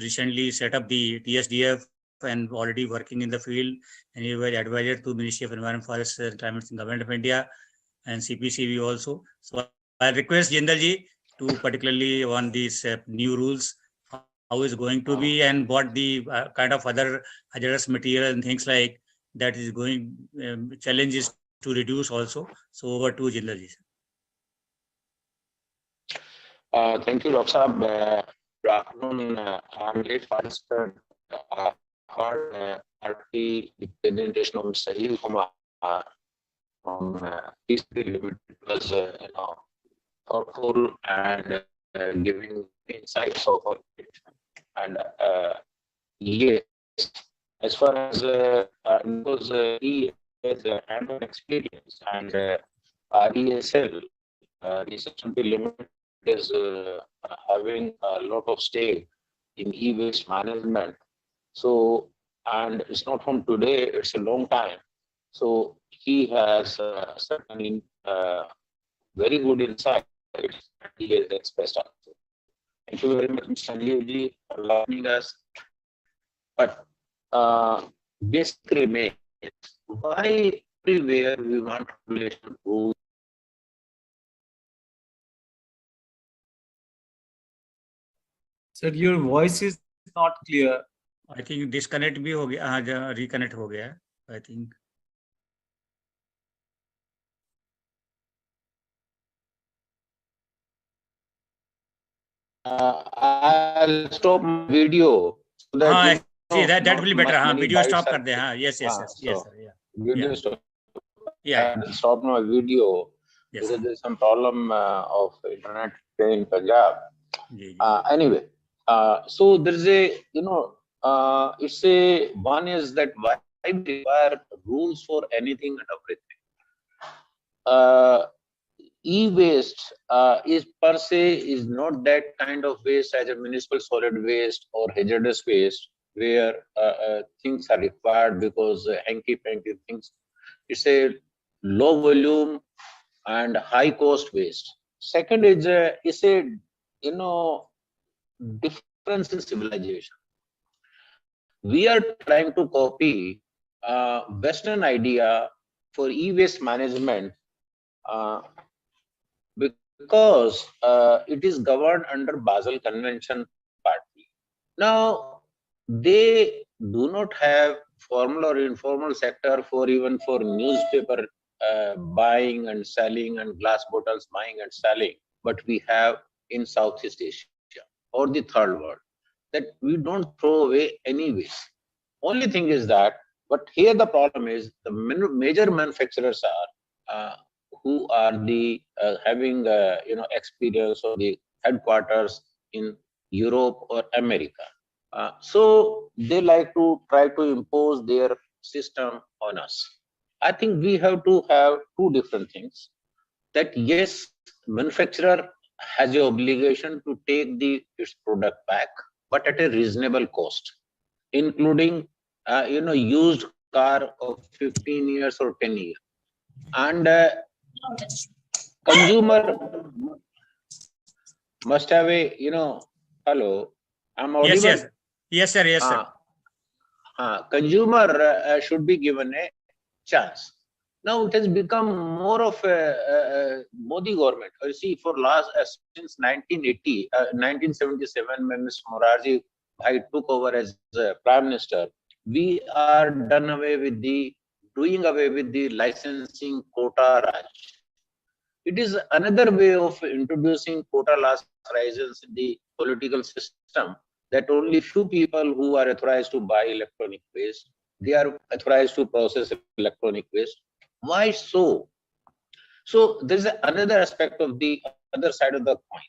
recently set up the TSDF and already working in the field, and he was advisor to Ministry of Environment, Forest and Climate in Government of India and CPCB also. So I request Jindal ji to particularly on these new rules, how is going to be, and what the kind of other hazardous material and things like that is going challenges to reduce also. So over to Jindal ji. Thank you, Dr. Saab. Good afternoon. I'm late participant. Heard the presentation of Sahil Kumar from TCP Limited. It was thoughtful and giving insights of it. And yes, as far as he has hands-on experience, and RESL, Research and Limited, is having a lot of stake in e-waste management. So, and it's not from today, it's a long time. So he has certainly very good insight he has expressed also. Thank you very much, Mr. Sanjeev, for allowing us. But basically, why everywhere we want regulation rules? Sir, your voice is not clear. I think disconnect भी हो गया, हाँ reconnect हो गया. I think. I'll stop my video so that see that will be better. हाँ video stop कर दे. हाँ yes sir, yeah. Video stop. Yeah. I'll stop my video because there's some problem of internet in Punjab. Anyway, so there's a it's a one is that why we require rules for anything and everything. e-waste is per se is not that kind of waste as a municipal solid waste or hazardous waste where things are required because hanky-panky things. It's a low volume and high cost waste. Second is a difference in civilization. We are trying to copy Western idea for e-waste management because it is governed under Basel Convention partly. Now, they do not have formal or informal sector for even for newspaper buying and selling and glass bottles buying and selling, but we have in Southeast Asia or the third world that we don't throw away anyways. Only thing is that, but here the problem is the major manufacturers are who are the having experience or the headquarters in Europe or America. So they like to try to impose their system on us. I think we have to have two different things. That yes, manufacturer has the obligation to take its product back, but at a reasonable cost, including used car of 15 years or 10 years. And consumer must have a, hello, I'm audible? Yes, yes, sir, yes, sir. Consumer should be given a chance. Now it has become more of a Modi government. You see, for last since 1977, when Mr. Morarji Bhai took over as Prime Minister, we are doing away with the licensing quota Raj. It is another way of introducing quota license in the political system, that only few people who are authorized to buy electronic waste, they are authorized to process electronic waste. Why so? So there is another aspect of the other side of the coin.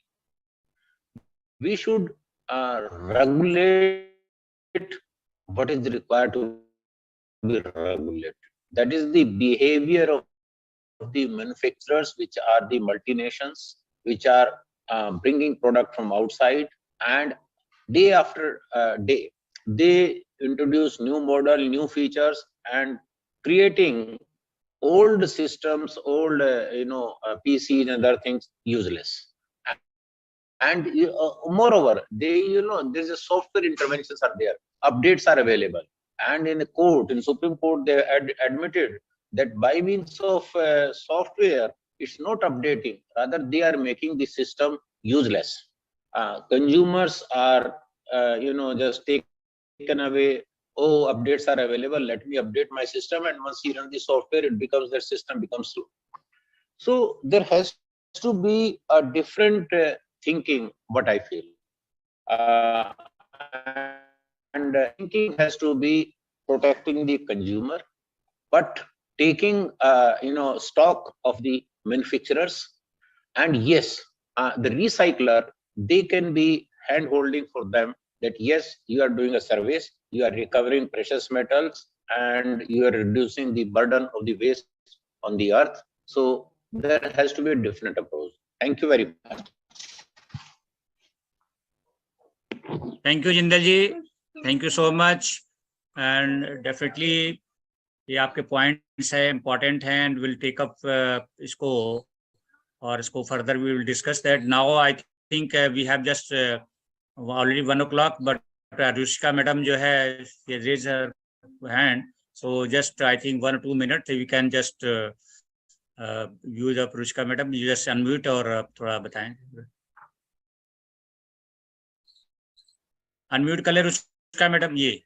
We should regulate what is required to be regulated. That is the behavior of the manufacturers, which are the multinations, which are bringing product from outside, and day after day, they introduce new model, new features, and creating old systems, old PCs and other things useless. And moreover, there's a software interventions are there, updates are available, and in Supreme Court, they admitted that by means of software, it's not updating, rather they are making the system useless. Consumers are just taken away. Oh, updates are available, let me update my system, and once you run the software, it becomes, the system becomes slow. So there has to be a different thinking, what I feel, and thinking has to be protecting the consumer, but taking stock of the manufacturers. And yes, the recycler, they can be hand holding for them, that yes, you are doing a service, you are recovering precious metals, and you are reducing the burden of the waste on the earth. So there has to be a different approach. Thank you very much. Thank you, Jindal ji. Thank you so much. And definitely, ये आपके points है, important हैं, and we'll take up इसको, और इसको further we will discuss that. Now I think we have just already 1 o'clock, but Ruchika madam जो है, she raised her hand, so just I think 1 or 2 minutes we can just use up Ruchika madam. You just unmute और थोड़ा बताएं. Unmute कर ले Ruchika madam. ये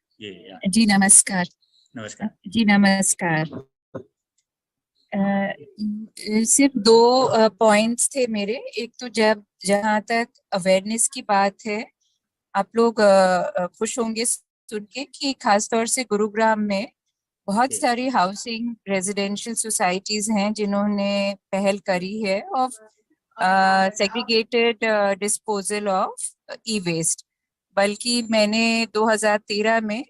जी नमस्कार. नमस्कार जी नमस्कार. सिर्फ 2 पॉइंट्स थे मेरे. एक तो जहाँ तक अवेयरनेस की बात है, आप लोग खुश होंगे सुन के कि खासतौर से गुरुग्राम में बहुत सारी हाउसिंग रेजिडेंशियल सोसाइटीज हैं जिन्होंने पहल करी है of segregated disposal of e waste. बल्कि मैंने 2013 में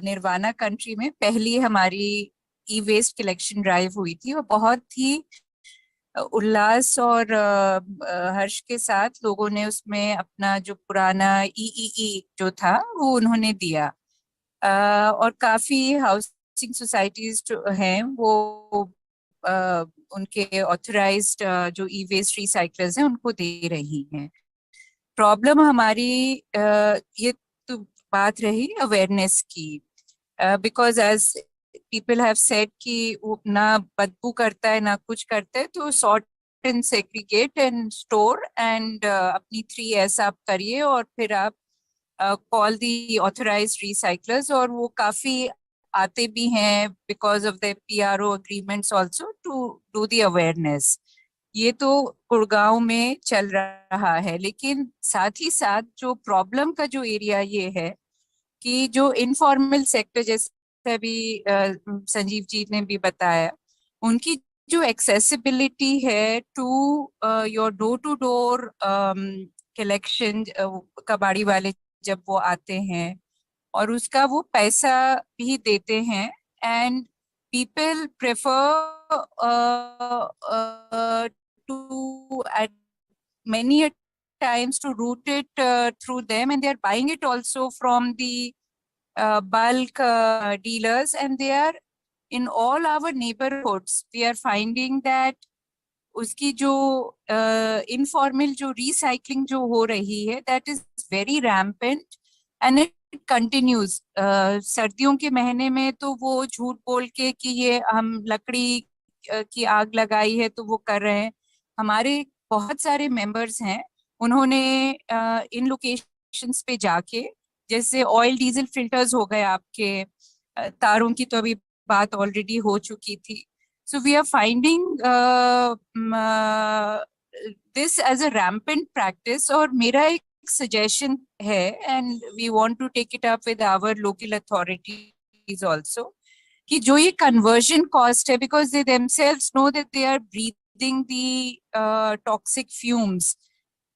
निर्वाणा कंट्री में पहली हमारी ई वेस्ट कलेक्शन ड्राइव हुई थी, वो बहुत ही उल्लास और हर्ष के साथ लोगों ने उसमें अपना जो पुराना ईईई जो था वो उन्होंने दिया। और काफी हाउसिंग सोसाइटीज जो हैं वो उनके ऑथराइज्ड जो ई वेस्ट रिसाइकलर्स हैं उनको दे रही हैं। प्रॉब्लम हमारी ये तो बात रही अवेयरनेस की, because as people have said कि वो ना बदबू करता है ना कुछ करता है, तो sort and segregate and store and अपनी 3S आप करिए और फिर आप कॉल दी ऑथराइज्ड रिसाइकलर्स, और वो काफी आते भी हैं because of the PRO agreements also to do the awareness. ये तो गुड़गांव में चल रहा है, लेकिन साथ ही साथ जो प्रॉब्लम का जो एरिया ये है कि जो इनफॉर्मल सेक्टर, जैसे अभी संजीव जी ने भी बताया, उनकी जो एक्सेसिबिलिटी है to your door to door collection, कबाड़ी वाले जब वो आते हैं और उसका वो पैसा भी देते हैं, and people prefer to at many a times to route it through them, and they are buying it also from the bulk dealers, and they are in all our neighborhoods we are finding that उसकी जो informal जो recycling जो हो रही है that is very rampant and it continues. सर्दियों के महीने में तो वो झूठ बोल के कि ये हम लकड़ी की आग लगाई है तो वो कर रहे हैं। हमारे बहुत सारे मेंबर्स हैं, उन्होंने इन लोकेशंस पे जाके, जैसे ऑयल डीजल फिल्टर्स हो गए आपके, तारों की तो अभी बात ऑलरेडी हो चुकी थी। So we are finding this as a rampant practice, और मेरा एक suggestion है, and we want to take it up with our local authorities also, कि जो ये conversion cost है, because they themselves know that they are breathing the toxic fumes,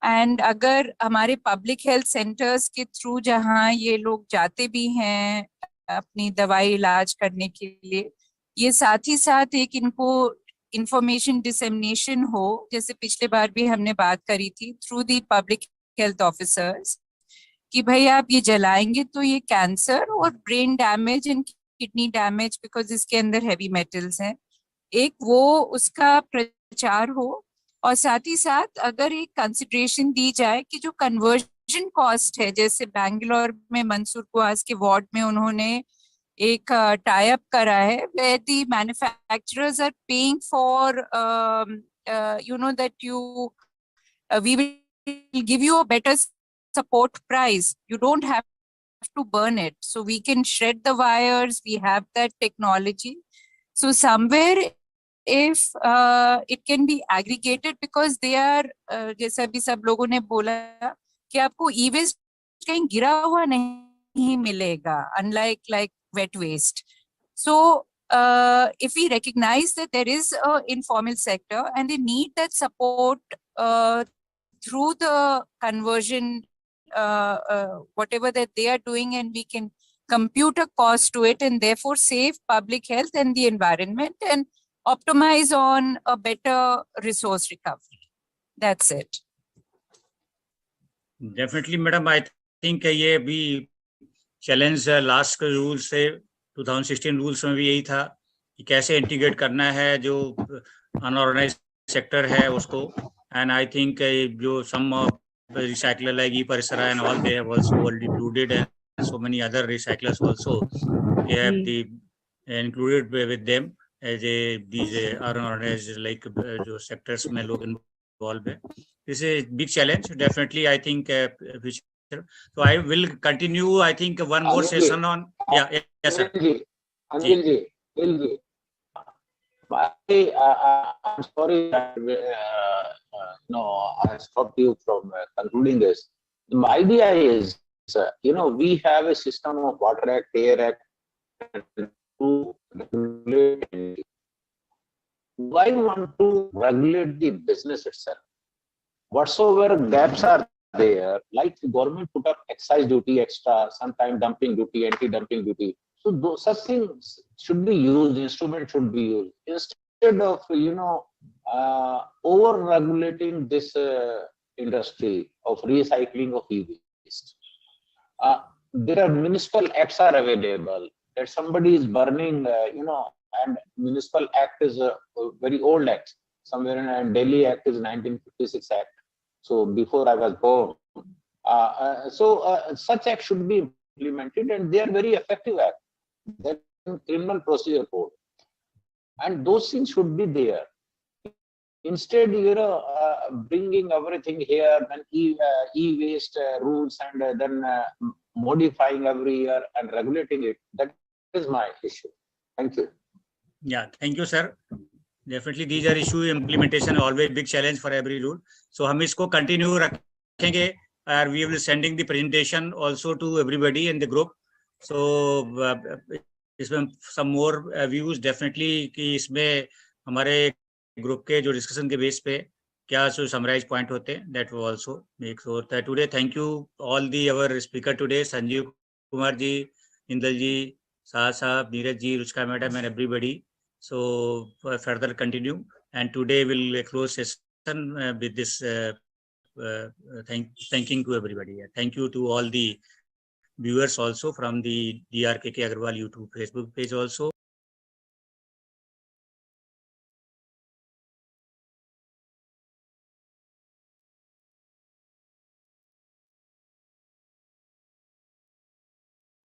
and अगर हमारे public health centers के through जहाँ ये लोग जाते भी हैं अपनी दवाई इलाज करने के लिए, ये साथ ही साथ एक इनको इंफॉर्मेशन डिसेमिनेशन हो, जैसे पिछले बार भी हमने बात करी थी through the public health officers, कि भाई आप ये जलाएंगे तो ये कैंसर और brain damage and kidney damage, because इसके अंदर हैवी मेटल्स हैं, एक वो उसका प्रचार हो। और साथ ही साथ अगर एक कंसिडरेशन दी जाए कि जो कन्वर्जन कॉस्ट है, जैसे बैंगलोर में मंसूर कुआस के वार्ड में उन्होंने एक टाई अप करा है, where the manufacturers are paying for you know that you we will give you a better support price, you don't have to burn it, so we can shred the wires, we have that technology, so somewhere if it can be aggregated, because they are जैसा भी सब लोगों ने बोला कि आपको e-waste कहीं गिरा हुआ नहीं मिलेगा, unlike like wet waste. So if we recognize that there is an informal sector and they need that support through the conversion, whatever that they are doing, and we can compute a cost to it and therefore save public health and the environment and optimize on a better resource recovery. That's it. Definitely, madam. I think ये भी challenge last rule से 2016 rules में भी यही था कि कैसे integrate करना है जो अनऑर्गेनाइज्ड सेक्टर है उसको, एंड आई थिंक जो सम recycler like e-Parisara and all, they have also already included, and so many other recyclers also they have the included with them as a these unorganized like जो sectors में लोग involved है. This is big challenge definitely. I think which so I will continue, I think one more session on yes sir. I'm sorry no, I stopped you from concluding this. My idea is, we have a system of Water Act, Air Act, to regulate. Why want to regulate the business itself? Whatsoever gaps are there, like the government put up excise duty extra, sometime dumping duty, anti-dumping duty. So those such things should be used, instruments should be used, instead of, over-regulating this industry of recycling of e-waste. There are municipal acts are available that somebody is burning, and municipal act is a very old act. Somewhere in Delhi Act is 1956 Act. So before I was born. Such acts should be implemented, and they are very effective acts. That criminal procedure code, and those things should be there. Instead, bringing everything here and e-waste rules and then modifying every year and regulating it. That is my issue. Thank you. Yeah, thank you, sir. Definitely, these are issue implementation always big challenge for every rule. So हम इसको continue रखेंगे. We will be sending the presentation also to everybody in the group. So इसमें some more views definitely कि इसमें हमारे group के जो discussion के बेस पे क्या जो समराइज पॉइंट होते हैं that will also make sure that today thank you all the our speaker today Sanjeev Kumar ji, Indal ji, साहब, Neeraj ji, Ruchika madam and everybody. So further continue, and today we'll close session with this thanking to everybody. Thank you to all the viewers also from the Dr. KK Aggarwal YouTube Facebook page also.